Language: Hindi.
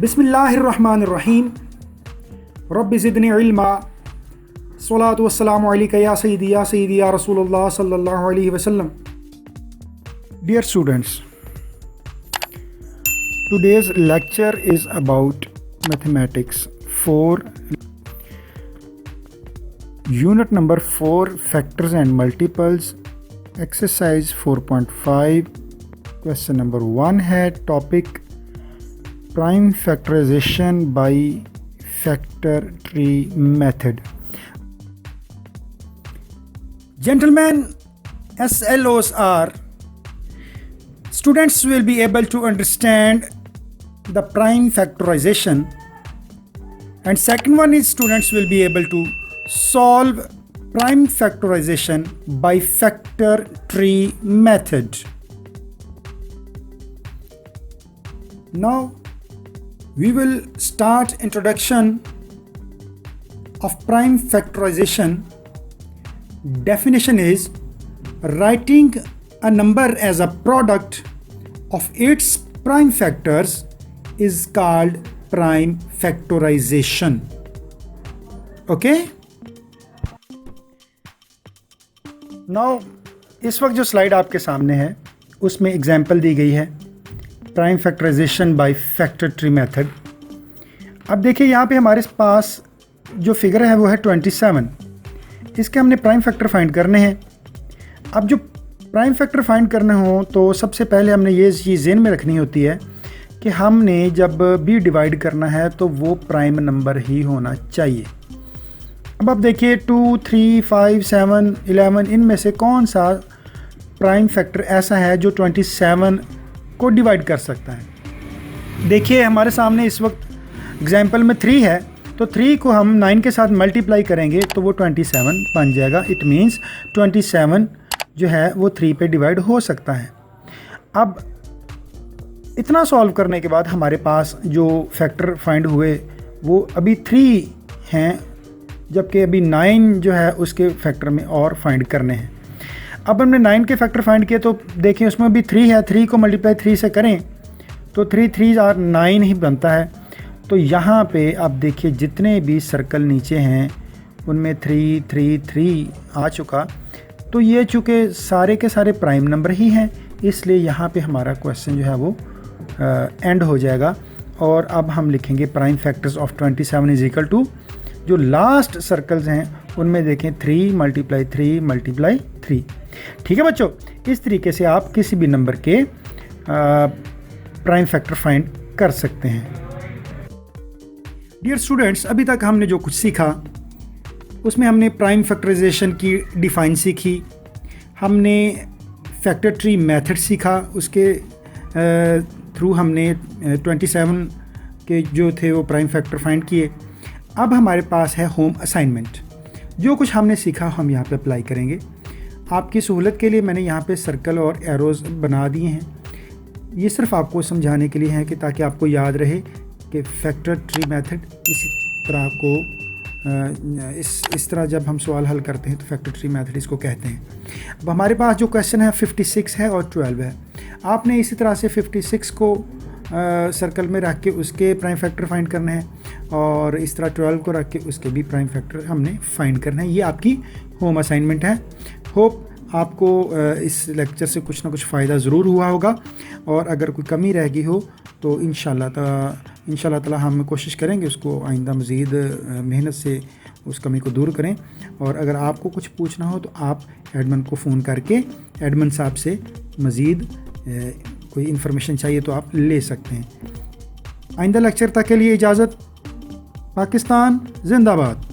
बिस्मिल्लाहिर्रहमानिर्रहीम रब्बि ज़िदनी इल्मा स्वलातु वस्सलामु अलैका या सय्यदी या रसूलुल्लाह सल्लल्लाहु अलैहि वसल्लम। Dear students, today's lecture is about mathematics 4, unit number 4, factors and multiples, exercise 4.5, question number 1 है topic prime factorization by factor tree method. Gentlemen, SLOs are students will be able to understand the prime factorization, and second one is students will be able to solve prime factorization by factor tree method. Now we will start introduction of prime factorization. Definition is writing a number as a product of its prime factors is called prime factorization. Okay? Now इस वक्त जो स्लाइड आपके सामने है उसमें एग्जाम्पल दी गई है prime factorisation by factor tree method. अब देखिए यहाँ पे हमारे पास जो फिगर है वो है 27। इसके हमने प्राइम फैक्टर फाइंड करने हैं। अब जो प्राइम फैक्टर फाइंड करने हो तो सबसे पहले हमने ये चीज़ ज़हन में रखनी होती है कि हमने जब भी डिवाइड करना है तो वो प्राइम नंबर ही होना चाहिए। अब आप देखिए 2, 3, 5, 7, 11 इनमें से कौन सा प्राइम फैक्टर ऐसा है जो 27 को डिवाइड कर सकता है। देखिए हमारे सामने इस वक्त एग्जाम्पल में 3 है, तो 3 को हम 9 के साथ मल्टीप्लाई करेंगे तो वो 27 बन जाएगा। इट मीन्स 27 जो है वो 3 पे डिवाइड हो सकता है। अब इतना सॉल्व करने के बाद हमारे पास जो फैक्टर फाइंड हुए वो अभी 3 हैं, जबकि अभी 9 जो है उसके फैक्टर में और फाइंड करने हैं। अब हमने 9 के फैक्टर फाइंड किए तो देखिए उसमें भी 3 है, 3 को मल्टीप्लाई 3 से करें तो 3 3 और 9 ही बनता है। तो यहाँ पे आप देखिए जितने भी सर्कल नीचे हैं उनमें 3 3 3 आ चुका। तो ये चूँकि सारे के सारे प्राइम नंबर ही हैं, इसलिए यहाँ पे हमारा क्वेश्चन जो है वो एंड हो जाएगा। और अब हम लिखेंगे prime factors of 27 is equal to, जो लास्ट सर्कल्स हैं उनमें देखें 3 मल्टीप्लाई 3 मल्टीप्लाई 3। ठीक है बच्चों, इस तरीके से आप किसी भी नंबर के प्राइम फैक्टर फाइंड कर सकते हैं। डियर स्टूडेंट्स, अभी तक हमने जो कुछ सीखा उसमें हमने प्राइम फैक्टराइजेशन की डिफ़ाइन सीखी, हमने फैक्टर ट्री मेथड सीखा, उसके थ्रू हमने 27 के जो थे वो प्राइम फैक्टर फाइंड किए। अब हमारे पास है होम असाइनमेंट। जो कुछ हमने सीखा हम यहाँ पे अप्लाई करेंगे। आपकी सहूलत के लिए मैंने यहाँ पे सर्कल और एरोज़ बना दिए हैं। ये सिर्फ आपको समझाने के लिए है कि ताकि आपको याद रहे कि फैक्टर ट्री मेथड इसी तरह को इस तरह जब हम सवाल हल करते हैं तो फैक्टर ट्री मेथड इसको कहते हैं। अब हमारे पास जो क्वेश्चन है 56 है और 12 है। आपने इसी तरह से 56 को सर्कल में रख के उसके प्राइम फैक्टर फाइंड करने हैं और इस तरह 12 को रख के उसके भी प्राइम फैक्टर हमने फाइंड करना है। ये आपकी होम असाइनमेंट है। होप आपको इस लेक्चर से कुछ ना कुछ फ़ायदा ज़रूर हुआ होगा, और अगर कोई कमी रह गई हो तो इंशाल्लाह ताला हम कोशिश करेंगे उसको आइंदा मज़ीद मेहनत से उस कमी को दूर करें। और अगर आपको कुछ पूछना हो तो आप एडमिन को फ़ोन करके एडमिन साहब से मज़ीद कोई इन्फॉर्मेशन चाहिए तो आप ले सकते हैं। आइंदा लेक्चर तक के लिए इजाज़त। पाकिस्तान जिंदाबाद।